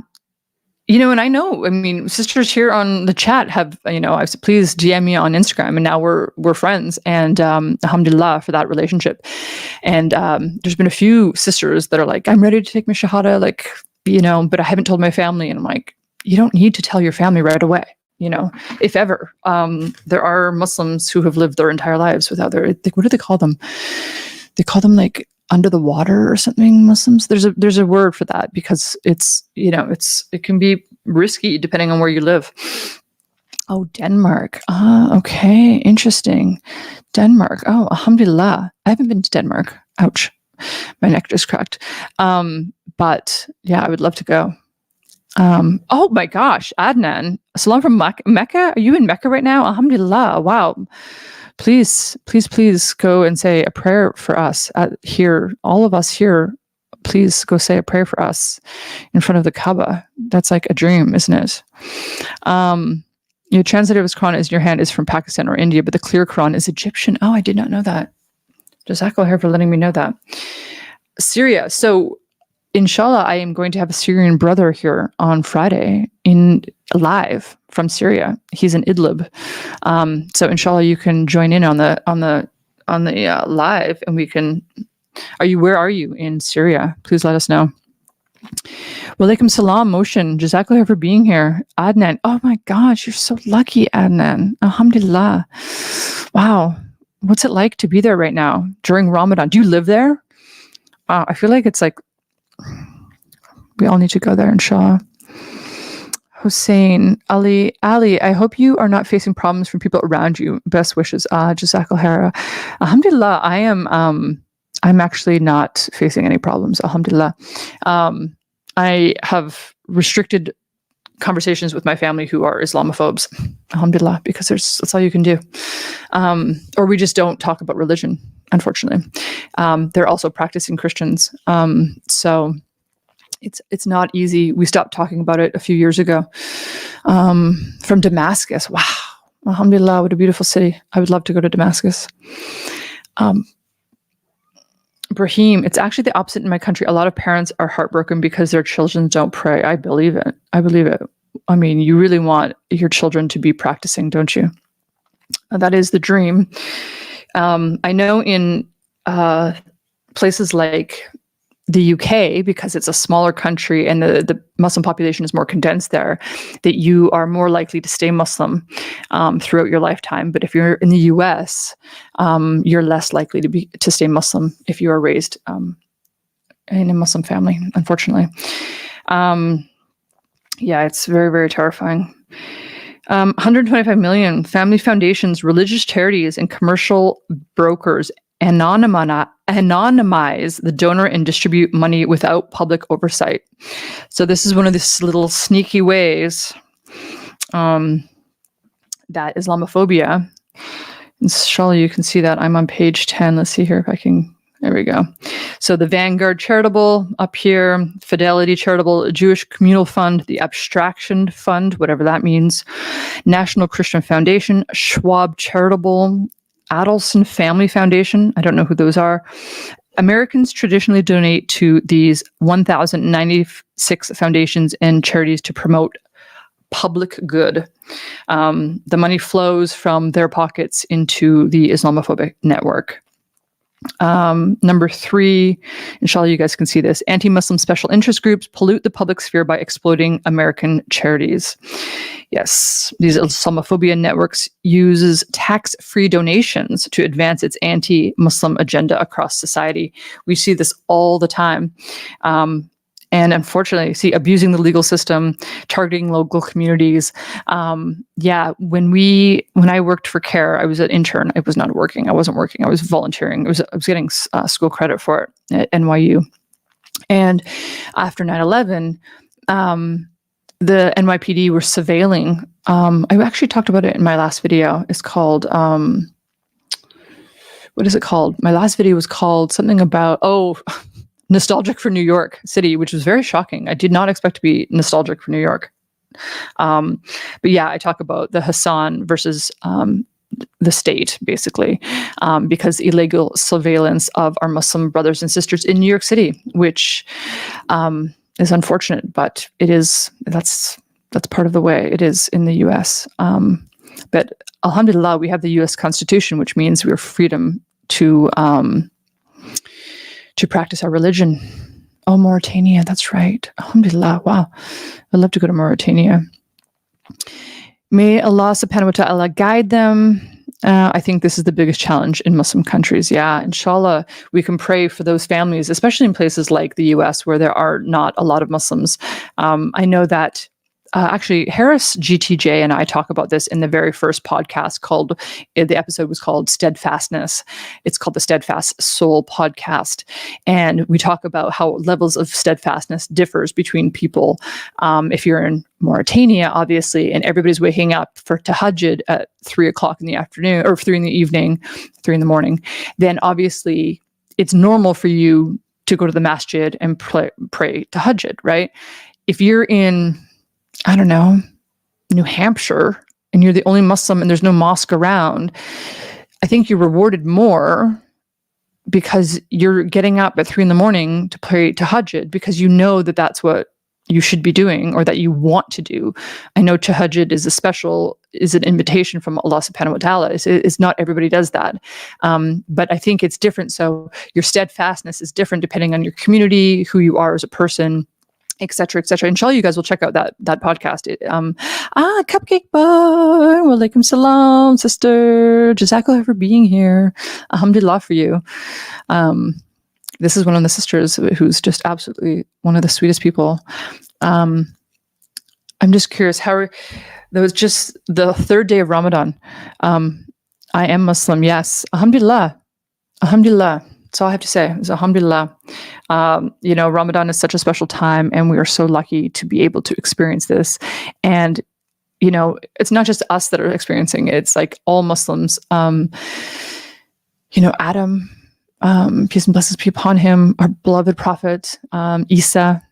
And I know, sisters here on the chat have, I said, please DM me on Instagram, and now we're friends, and alhamdulillah for that relationship. And there's been a few sisters that are like, I'm ready to take my shahada, but I haven't told my family. And I'm like, you don't need to tell your family right away, if ever. There are Muslims who have lived their entire lives without what do they call them? They call them under the water or something. Muslims, there's a word for that, because it's, it can be risky depending on where you live. Oh, Denmark. Okay, interesting. Denmark. Oh, alhamdulillah. I haven't been to Denmark. Ouch, my neck just cracked. But yeah, I would love to go. Oh my gosh, Adnan, salam from Mecca. Are you in Mecca right now? Alhamdulillah. Wow. Please go and say a prayer for us here. All of us here, please go say a prayer for us in front of the Kaaba. That's like a dream, isn't it? Your translator's Quran is in your hand is from Pakistan or India, but the clear Quran is Egyptian. Oh, I did not know that. Jazakallah khair for letting me know that. Syria. So, Inshallah, I am going to have a Syrian brother here on Friday live from Syria. He's in Idlib. So Inshallah, you can join in on the live, and we can. Where are you in Syria? Please let us know. Walaikum salam, Motion. Jazakallah for being here. Adnan. Oh my gosh, you're so lucky, Adnan. Alhamdulillah. Wow. What's it like to be there right now during Ramadan? Do you live there? Wow, I feel like it's like we all need to go there, inshallah. Hussein, Alie, I hope you are not facing problems from people around you. Best wishes. Jazakallah khair. Alhamdulillah, I'm actually not facing any problems. Alhamdulillah. I have restricted conversations with my family who are Islamophobes. Alhamdulillah, because that's all you can do. Or we just don't talk about religion, unfortunately. They're also practicing Christians. So it's not easy. We stopped talking about it a few years ago. From Damascus. Wow. Alhamdulillah, what a beautiful city. I would love to go to Damascus. Brahim, it's actually the opposite in my country. A lot of parents are heartbroken because their children don't pray. I believe it. I mean, you really want your children to be practicing, don't you? That is the dream. I know in places like the UK, because it's a smaller country and the Muslim population is more condensed there, that you are more likely to stay Muslim throughout your lifetime. But if you're in the US, you're less likely to stay Muslim if you are raised in a Muslim family, unfortunately. Yeah, it's very, very terrifying. 125 million family foundations, religious charities, and commercial brokers anonymize the donor and distribute money without public oversight. So this is one of these little sneaky ways that Islamophobia, inshallah you can see that I'm on page 10. Let's see here if I can, there we go. So the Vanguard Charitable up here, Fidelity Charitable, Jewish Communal Fund, the Abstraction Fund, whatever that means, National Christian Foundation, Schwab Charitable, Adelson Family Foundation. I don't know who those are. Americans traditionally donate to these 1,096 foundations and charities to promote public good. The money flows from their pockets into the Islamophobic network. Number 3, inshallah you guys can see this, anti-Muslim special interest groups pollute the public sphere by exploiting American charities. Yes, these Islamophobia networks uses tax-free donations to advance its anti-Muslim agenda across society. We see this all the time. And unfortunately, abusing the legal system, targeting local communities. Yeah, when I worked for CARE, I was an intern. I was not working. I wasn't working. I was volunteering. I was getting school credit for it at NYU. And after 9/11, the NYPD were surveilling. I actually talked about it in my last video. It's called, what is it called? My last video was called something about, nostalgic for New York City, which was very shocking. I did not expect to be nostalgic for New York. But yeah, I talk about the Hassan versus the state, basically, because illegal surveillance of our Muslim brothers and sisters in New York City, which is unfortunate, but that's part of the way it is in the US. But alhamdulillah, we have the US Constitution, which means we have freedom to practice our religion. Oh, Mauritania, that's right. Alhamdulillah, wow. I'd love to go to Mauritania. May Allah subhanahu wa ta'ala guide them I think this is the biggest challenge in Muslim countries. Yeah, inshallah, we can pray for those families, especially in places like the US where there are not a lot of Muslims. I know that actually Harris GTJ and I talk about this in the very first podcast the episode was called Steadfastness. It's called the Steadfast Soul podcast. And we talk about how levels of steadfastness differs between people. If you're in Mauritania, obviously, and everybody's waking up for tahajjud at 3:00 in the afternoon or 3 in the evening, 3 in the morning, then obviously it's normal for you to go to the masjid and pray tahajjud, right? If you're in, I don't know, New Hampshire, and you're the only Muslim and there's no mosque around, I think you're rewarded more because you're getting up at 3 in the morning to pray tahajjud because you know that that's what you should be doing or that you want to do. I know tahajjud is an invitation from Allah subhanahu wa ta'ala. It's not everybody does that. But I think it's different. So your steadfastness is different depending on your community, who you are as a person, etc., etc. Inshallah, you guys will check out that podcast. Cupcake Bar. Walaikum salam, sister. Jazakallah for being here. Alhamdulillah for you. This is one of the sisters who's just absolutely one of the sweetest people. I'm just curious, there was just the third day of Ramadan. I am Muslim, yes. Alhamdulillah. Alhamdulillah. That's all I have to say is alhamdulillah. Ramadan is such a special time and we are so lucky to be able to experience this. And, it's not just us that are experiencing it. It's like all Muslims. Adam, peace and blessings be upon him, our beloved prophet, Isa,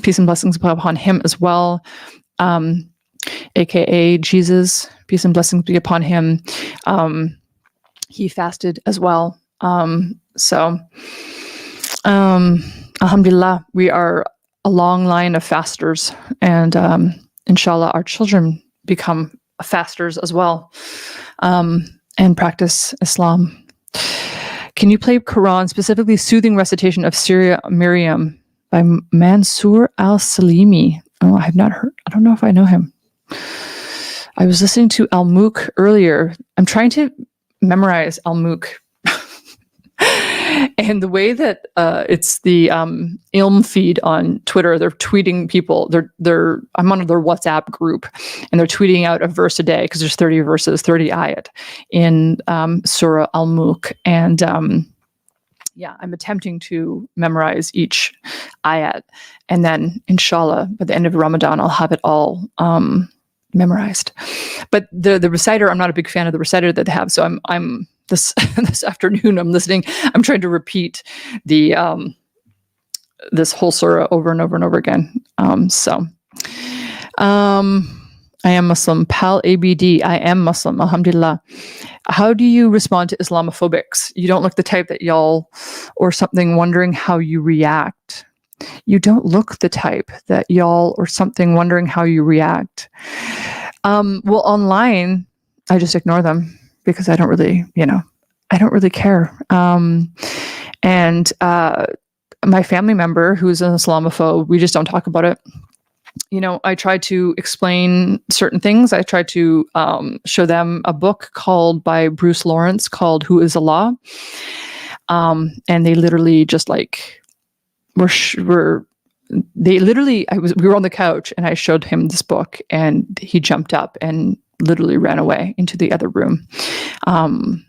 peace and blessings be upon him as well. AKA Jesus, peace and blessings be upon him. He fasted as well. Alhamdulillah, we are a long line of fasters, and inshallah, our children become fasters as well, and practice Islam. Can you play Quran, specifically soothing recitation of Surah Maryam by Mansur al-Salimi? Oh, I have not heard. I don't know if I know him. I was listening to Al-Mook earlier. I'm trying to memorize Al-Mook. And the way that it's the Ilm feed on Twitter, they're tweeting people. I'm on their WhatsApp group, and they're tweeting out a verse a day because there's 30 verses, 30 ayat in Surah Al-Mulk. And I'm attempting to memorize each ayat, and then inshallah by the end of Ramadan I'll have it all memorized. But the reciter, I'm not a big fan of the reciter that they have, so I'm this afternoon I'm listening. I'm trying to repeat the this whole surah over and over and over again. I am Muslim. Pal ABD, I am Muslim. Alhamdulillah. How do you respond to Islamophobics? You don't look the type that y'all or something, wondering how you react. You don't look the type that y'all or something, wondering how you react. Well, online, I just ignore them because I don't really, I don't really care. And my family member who's an Islamophobe, we just don't talk about it. I try to explain certain things. I try to show them a book by Bruce Lawrence called Who is Allah? And they literally just like, we were on the couch and I showed him this book and he jumped up and literally ran away into the other room. The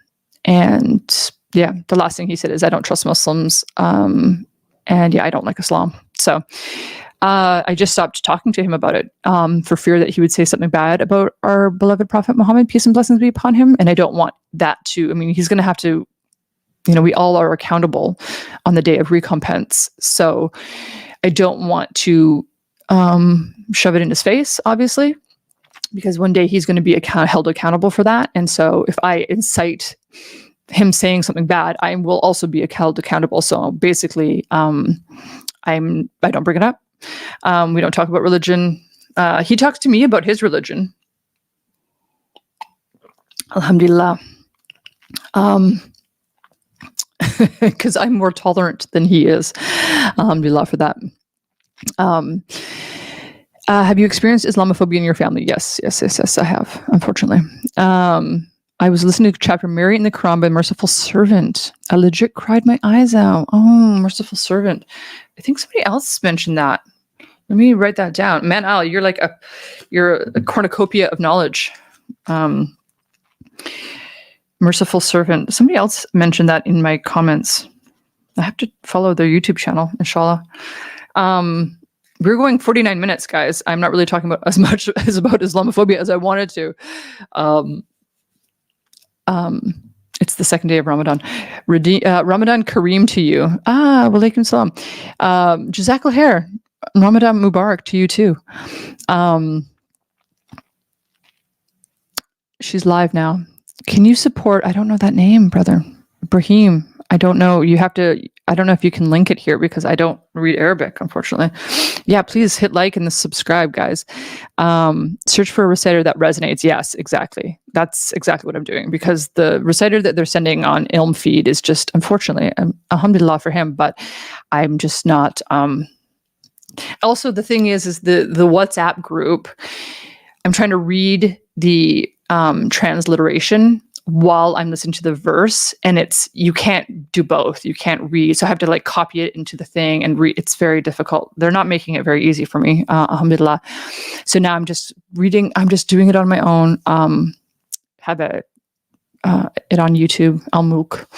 last thing he said is, I don't trust Muslims. I don't like Islam. So I just stopped talking to him about it for fear that he would say something bad about our beloved Prophet Muhammad, peace and blessings be upon him. And I don't want that he's going to have to, we all are accountable on the day of recompense. So I don't want to shove it in his face, obviously, because one day he's going to be held accountable for that. And so if I incite him saying something bad, I will also be held accountable. So basically, I don't bring it up. We don't talk about religion. He talks to me about his religion. Alhamdulillah. Because I'm more tolerant than he is. Alhamdulillah for that. Have you experienced Islamophobia in your family? Yes, I have, unfortunately. I was listening to chapter Mary in the Quran by Merciful Servant. I legit cried my eyes out. Oh, Merciful Servant. I think somebody else mentioned that. Let me write that down. Man, Al, you're like you're a cornucopia of knowledge. Merciful Servant. Somebody else mentioned that in my comments. I have to follow their YouTube channel, inshallah. We're going 49 minutes, guys. I'm not really talking about as much as about Islamophobia as I wanted to. It's the second day of Ramadan. Ramadan Kareem to you. Walaikum salam. Jazakallah khair. Ramadan Mubarak to you too. She's live now. Can you support? I don't know that name, brother. Ibrahim. I don't know. I don't know if you can link it here because I don't read Arabic, unfortunately. Yeah, please hit like and subscribe, guys. Search for a reciter that resonates. Yes, exactly. That's exactly what I'm doing because the reciter that they're sending on Ilm feed is just, unfortunately, alhamdulillah for him, but I'm just not. Also, the thing is the WhatsApp group, I'm trying to read the transliteration while I'm listening to the verse, and you can't do both. You can't read. So I have to like copy it into the thing and read. It's very difficult. They're not making it very easy for me, alhamdulillah. So now I'm just reading. I'm just doing it on my own. Have it on YouTube, Al-Mook,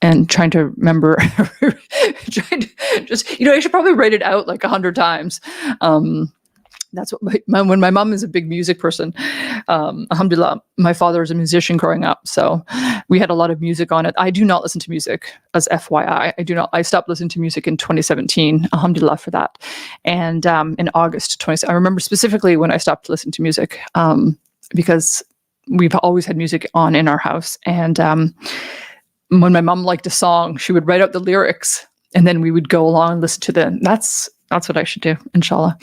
and trying to remember, trying to just, I should probably write it out like 100 times. That's what when my mom is a big music person, alhamdulillah, my father was a musician growing up. So we had a lot of music on it. I do not listen to music, as FYI. I stopped listening to music in 2017, alhamdulillah for that. And in August 20, I remember specifically when I stopped listening to music, because we've always had music on in our house. And when my mom liked a song, she would write out the lyrics and then we would go along and listen to them. That's what I should do, inshallah.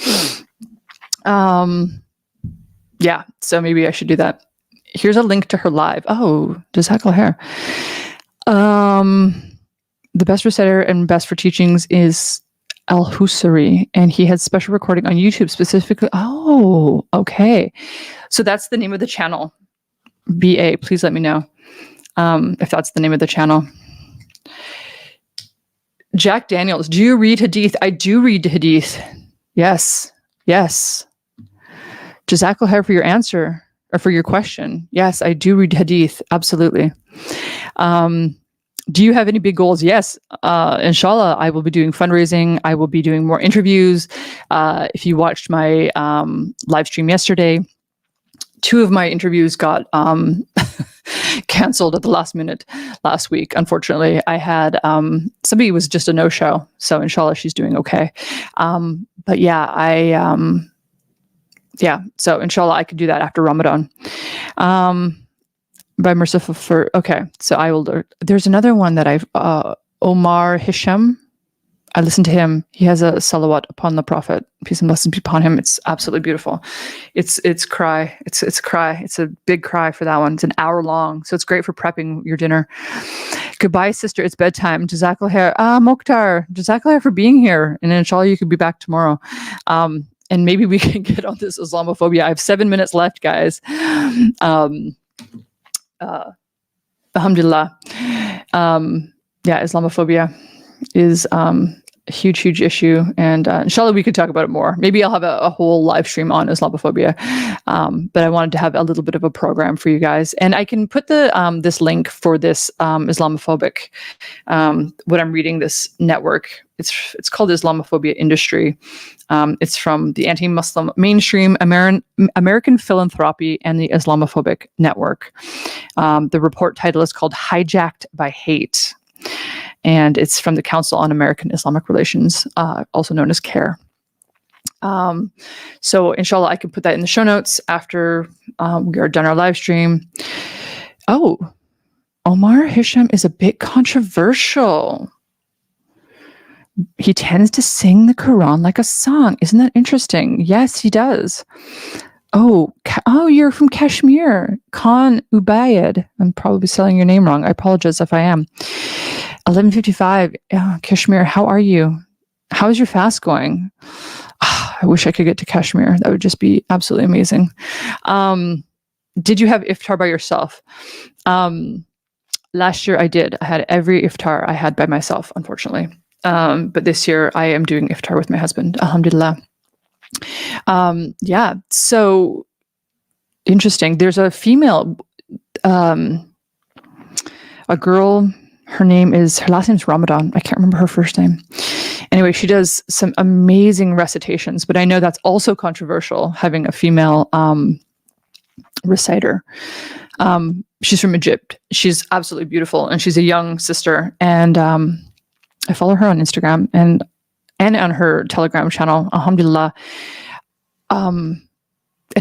Yeah, so maybe I should do that. Here's a link to her live. Oh, Jazakallah khair. The best reciter and best for teachings is Al-Husari, and he has special recording on YouTube specifically. Oh, okay. So that's the name of the channel. BA, please let me know if that's the name of the channel. Jack Daniels, do you read Hadith? I do read Hadith. Yes. Jazakallah khair for your answer, or for your question. Yes, I do read Hadith. Absolutely. Do you have any big goals? Yes. Inshallah, I will be doing fundraising. I will be doing more interviews. If you watched my live stream yesterday, 2 of my interviews got canceled at the last minute last week. Unfortunately, I had somebody was just a no-show. So inshallah, she's doing okay. But yeah, so inshallah, I could do that after Ramadan. By Merciful for, okay. So I will, there's another one that I've, Omar Hisham. I listened to him. He has a salawat upon the Prophet, peace and blessings be upon him. It's absolutely beautiful. It's cry. It's a cry. It's a big cry for that one. It's an hour long. So it's great for prepping your dinner. Goodbye, sister. It's bedtime. Jazakallah khair. Mokhtar, Jazakallah khair for being here. And inshallah, you could be back tomorrow. And maybe we can get on this Islamophobia. I have 7 minutes left, guys. Alhamdulillah. Yeah, Islamophobia is a huge issue, and inshallah we could talk about it more. Maybe I'll have a whole live stream on Islamophobia, but I wanted to have a little bit of a program for you guys, and I can put the this link for this Islamophobic what I'm reading, this network. It's called Islamophobia Industry. It's from the anti-Muslim mainstream, American Philanthropy, and the Islamophobic Network. The report title is called Hijacked by Hate. And it's from the Council on American Islamic Relations, also known as CARE. So inshallah, I can put that in the show notes after we are done our live stream. Oh, Omar Hisham is a bit controversial. He tends to sing the Quran like a song. Isn't that interesting? Yes, he does. Oh, you're from Kashmir. Khan Ubaid. I'm probably spelling your name wrong. I apologize if I am. 11:55. Kashmir, how are you? How's your fast going? I wish I could get to Kashmir. That would just be absolutely amazing. did you have iftar by yourself? Last year I did. I had every iftar I had by myself, unfortunately. But this year I am doing iftar with my husband. Alhamdulillah. Yeah. So interesting. There's a female, a girl, her last name's Ramadan. I can't remember her first name. Anyway, she does some amazing recitations, but I know that's also controversial, having a female reciter. She's from Egypt. She's absolutely beautiful, and she's a young sister. And I follow her on Instagram and on her Telegram channel. Alhamdulillah. And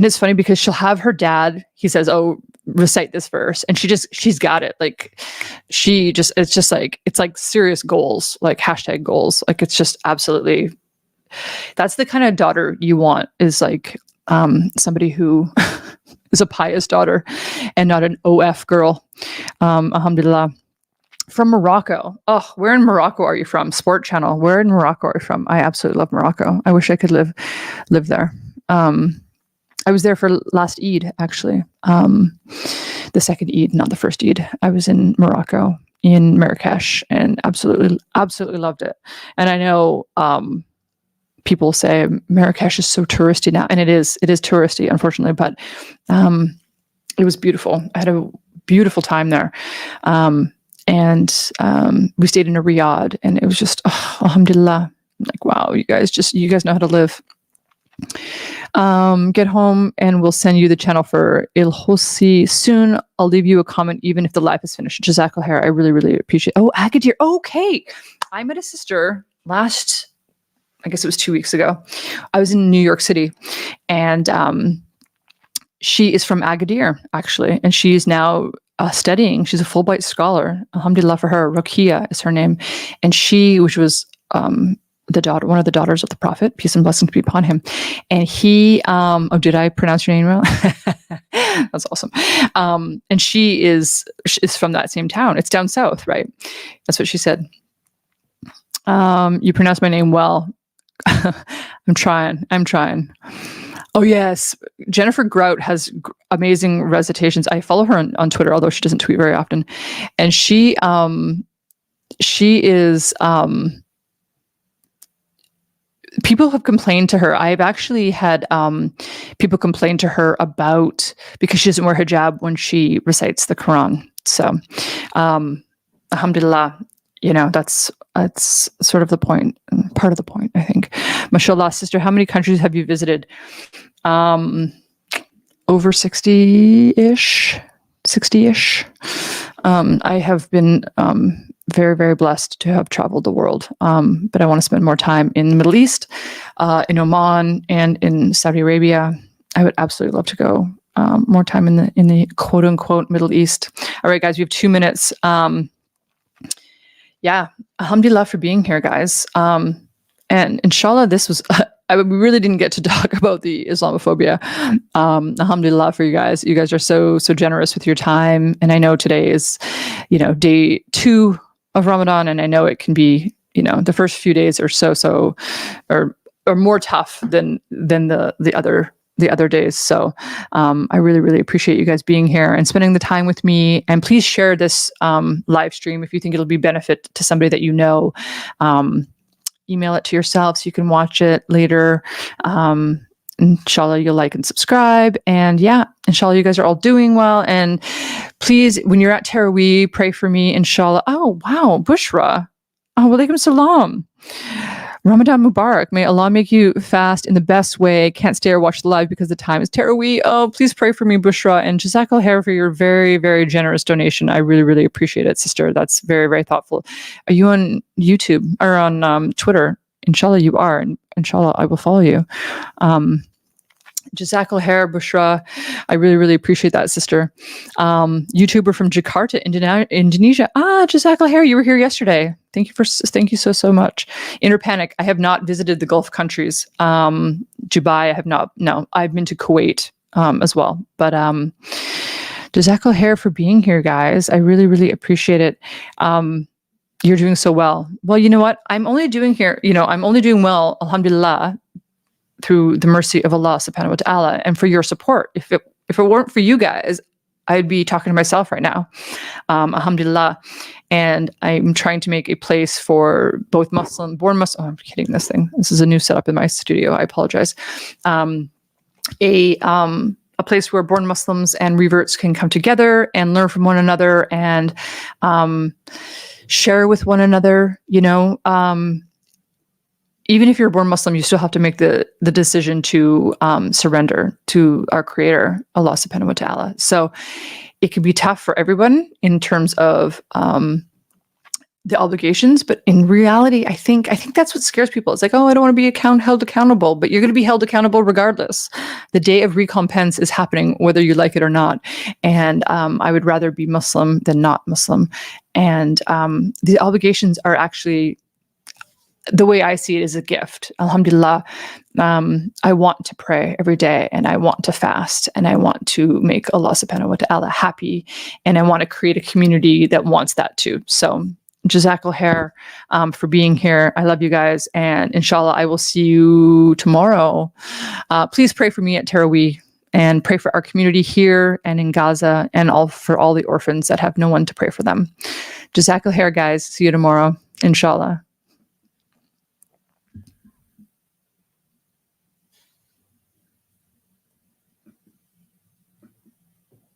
it's funny because she'll have her dad. He says, "Oh, recite this verse," and she's got it. Like it's like serious goals, like hashtag goals. Like it's just absolutely. That's the kind of daughter you want. Is like somebody who is a pious daughter and not an OF girl. Alhamdulillah. From Morocco. Oh, where in Morocco are you from? Sport Channel. Where in Morocco are you from? I absolutely love Morocco. I wish I could live there. I was there for last Eid, actually. The second Eid, not the first Eid. I was in Morocco, in Marrakesh, and absolutely loved it. And I know people say Marrakesh is so touristy now, and it is touristy, unfortunately, but it was beautiful. I had a beautiful time there. And we stayed in a riad, and it was just, alhamdulillah, like, wow, you guys know how to live. Get home and we'll send you the channel for Il Hossi soon. I'll leave you a comment even if the live is finished. Jazakallah khair. I really, really appreciate it. Oh, Agadir. Okay. I met a sister I guess it was 2 weeks ago. I was in New York City, and she is from Agadir, actually, and she's now studying. She's a Fulbright scholar. Alhamdulillah for her. Rukia is her name. And which was one of the daughters of the Prophet, peace and blessings be upon him. And he, did I pronounce your name wrong? That's awesome. And she is from that same town. It's down south, right? That's what she said. You pronounced my name well. I'm trying. Oh yes, Jennifer Grout has amazing recitations. I follow her on Twitter, although she doesn't tweet very often. And she is. People have complained to her. I've actually had people complain to her because she doesn't wear hijab when she recites the Quran. So, alhamdulillah, that's sort of the point, part of the point, I think. Mashallah, sister, how many countries have you visited? Over 60-ish. I have been very, very blessed to have traveled the world. But I want to spend more time in the Middle East, in Oman, and in Saudi Arabia. I would absolutely love to go more time in the quote unquote Middle East. All right, guys, we have 2 minutes. Yeah, alhamdulillah for being here, guys. And inshallah, this was, we really didn't get to talk about the Islamophobia. Alhamdulillah for you guys. You guys are so generous with your time. And I know today is, day 2 of Ramadan. And I know it can be, the first few days are or more tough than the other days. So I really, really appreciate you guys being here and spending the time with me. And please share this live stream if you think it'll be benefit to somebody that you know. Email it to yourself so you can watch it later. Inshallah, you'll like and subscribe. And yeah, inshallah, you guys are all doing well. And please, when you're at Taraweeh, pray for me, inshallah. Oh, wow, Bushra. Oh, walaikum salam. Ramadan Mubarak. May Allah make you fast in the best way. Can't stay or watch the live because the time is Taraweeh. Oh, please pray for me, Bushra. And Jazakallah khair for your very, very generous donation. I really, really appreciate it, sister. That's very, very thoughtful. Are you on YouTube or on Twitter? Inshallah, you are. And inshallah, I will follow you. Jazakallah khair, Bushra. I really, really appreciate that, sister. YouTuber from Jakarta, Indonesia. Jazakallah khair. You were here yesterday. Thank you so much. Inner Panic. I have not visited the Gulf countries. Dubai, I have not. No, I've been to Kuwait as well. But Jazakallah khair for being here, guys. I really, really appreciate it. You're doing so well. Well, you know what? I'm only doing well, alhamdulillah, through the mercy of Allah subhanahu wa ta'ala and for your support. If If it weren't for you guys, I'd be talking to myself right now. Alhamdulillah. And I'm trying to make a place for both born Muslim. Oh, I'm kidding this thing. This is a new setup in my studio. I apologize. A place where born Muslims and reverts can come together and learn from one another and share with one another. You know, even if you're a born Muslim, you still have to make the decision to surrender to our Creator, Allah Subhanahu wa Taala. So it can be tough for everyone in terms of the obligations, but in reality, I think that's what scares people. It's like, oh, I don't want to be held accountable, but you're going to be held accountable regardless. The day of recompense is happening, whether you like it or not. And I would rather be Muslim than not Muslim. And the obligations are actually, the way I see it, is a gift. Alhamdulillah. I want to pray every day, and I want to fast, and I want to make Allah Subhanahu wa Ta'ala happy, and I want to create a community that wants that too. So Jazakallah khair for being here. I love you guys, and Inshallah I will see you tomorrow. Please pray for me at Taraweeh, and pray for our community here and in Gaza, and for all the orphans that have no one to pray for them. Jazakallah khair, guys. See you tomorrow, Inshallah.